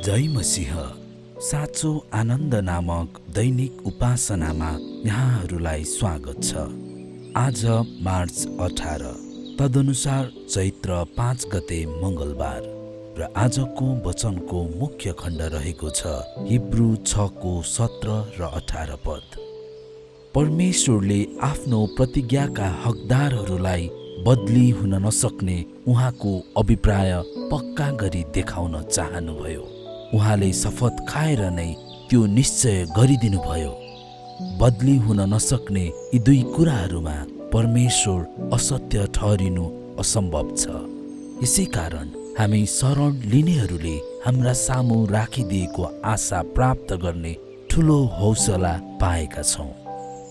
जय मसीह। साँचो आनन्द नामक दैनिक उपासनामा यहाँहरूलाई स्वागत छ। आज मार्च 18, तदनुसार चैत्र 5 गते मङ्गलबार र आजको वचनको मुख्य खण्ड रहेको छ हिब्रू 6:17 र 18 पद। परमेश्वरले आफ्नो प्रतिज्ञाका हकदारहरूलाई बदली हुन नसक्ने उहाँको अभिप्राय पक्का गरी देखाउन चाहनुभयो। उहाँले शपथ खाएर नै त्यो निश्चय गरिदिनुभयो। बदली हुन नसक्ने यी दुई कुराहरूमा परमेश्वर असत्य ठहरिनु असम्भव छ। यसै कारण हामी शरण लिनेहरूले हाम्रा सामु राखिदिएको आशा प्राप्त गर्ने ठुलो हौसला पाएका छौँ।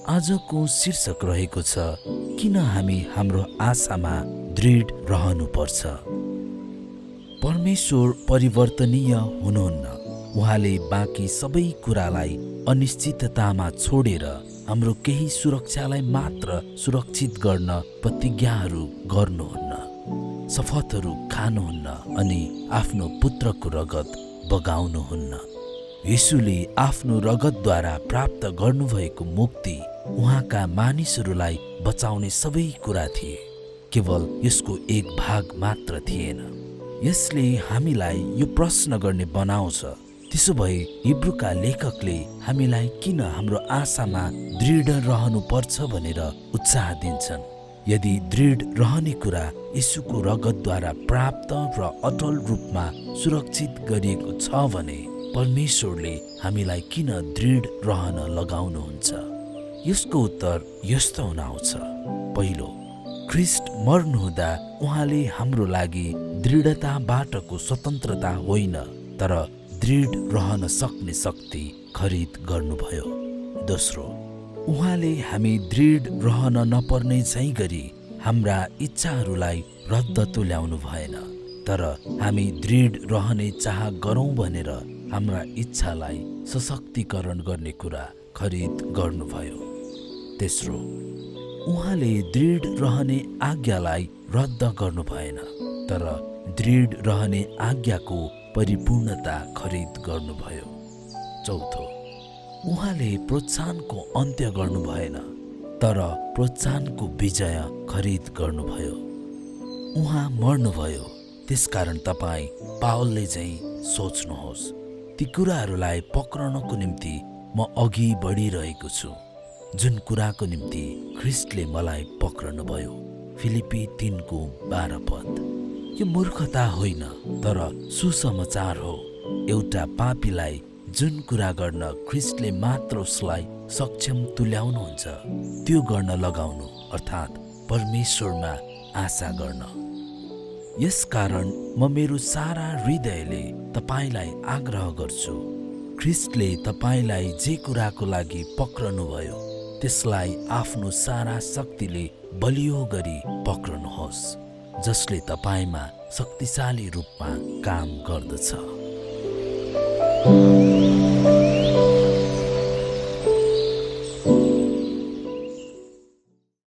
आजको शीर्षक रहेको छ, किन हामी हाम्रो आशामा दृढ रहनुपर्छ। परमेश्वर परिवर्तनीय हुनुहुन्न। उहाँले बाँकी सबै कुरालाई अनिश्चिततामा छोडेर हाम्रो केही सुरक्षालाई मात्र सुरक्षित गर्न प्रतिज्ञाहरू गर्नुहुन्न, शपथहरू खानुहुन्न अनि आफ्नो पुत्रको रगत बगाउनुहुन्न। येशूले आफ्नो रगतद्वारा प्राप्त गर्नुभएको मुक्ति उहाँका मानिसहरूलाई बचाउने सबै कुरा थिए, केवल यसको एक भाग मात्र थिएन। यसले हामीलाई यो प्रश्न गर्ने बनाउँछ, त्यसो भए हिब्रूका लेखकले हामीलाई किन हाम्रो आशामा दृढ रहनुपर्छ भनेर उत्साह दिन्छन्। यदि दृढ रहने कुरा येशूको रगतद्वारा प्राप्त र अटल रूपमा सुरक्षित गरिएको छ भने परमेश्वरले हामीलाई किन दृढ रहन लगाउनुहुन्छ? यसको उत्तर यस्तो हुन आउँछ। पहिलो, ख्रीष्ट मर्नुहुँदा उहाँले हाम्रो लागि दृढताबाटको स्वतन्त्रता होइन, तर दृढ रहन सक्ने शक्ति खरिद गर्नुभयो। दोस्रो, उहाँले हामी दृढ रहन नपर्ने झैँ गरी हाम्रा इच्छाहरूलाई रद्द तुल्याउनु भएन, तर हामी दृढ रहने चाह गरौँ भनेर हाम्रा इच्छालाई सशक्तिकरण गर्ने कुरा खरिद गर्नुभयो। तेस्रो, उहाँले दृढ रहने आज्ञालाई रद्द गर्नु भएन, तर दृढ रहने आज्ञाको परिपूर्णता खरिद गर्नुभयो। चौथो, उहाँले प्रोत्साहनको अन्त्य गर्नु भएन, तर प्रोत्साहनको विजय खरिद गर्नुभयो। उहाँ मर्नुभयो, त्यसकारण तपाईँ पावलले चाहिँ सोच्नुहोस्, ती कुराहरूलाई पक्रनको निम्ति म अघि बढिरहेको छु जुन कुराको निम्ति ख्रीष्टले मलाई पक्रनुभयो। फिलिपी 3:12 पद। यो मूर्खता होइन, तर सुसमाचार हो। एउटा पापीलाई जुन कुरा गर्न ख्रीष्टले मात्र उसलाई सक्षम तुल्याउनुहुन्छ त्यो गर्न लगाउनु, अर्थात् परमेश्वरमा आशा गर्न। यसकारण म मेरो सारा हृदयले तपाईलाई आग्रह गर्छु, ख्रीष्टले तपाईलाई जे कुराको लागि पक्रनुभयो त्यसलाई आफ्नो सारा शक्तिले बलियो गरी पक्रनुहोस्, जसले तपाईमा शक्तिशाली रूपमा काम गर्दछ।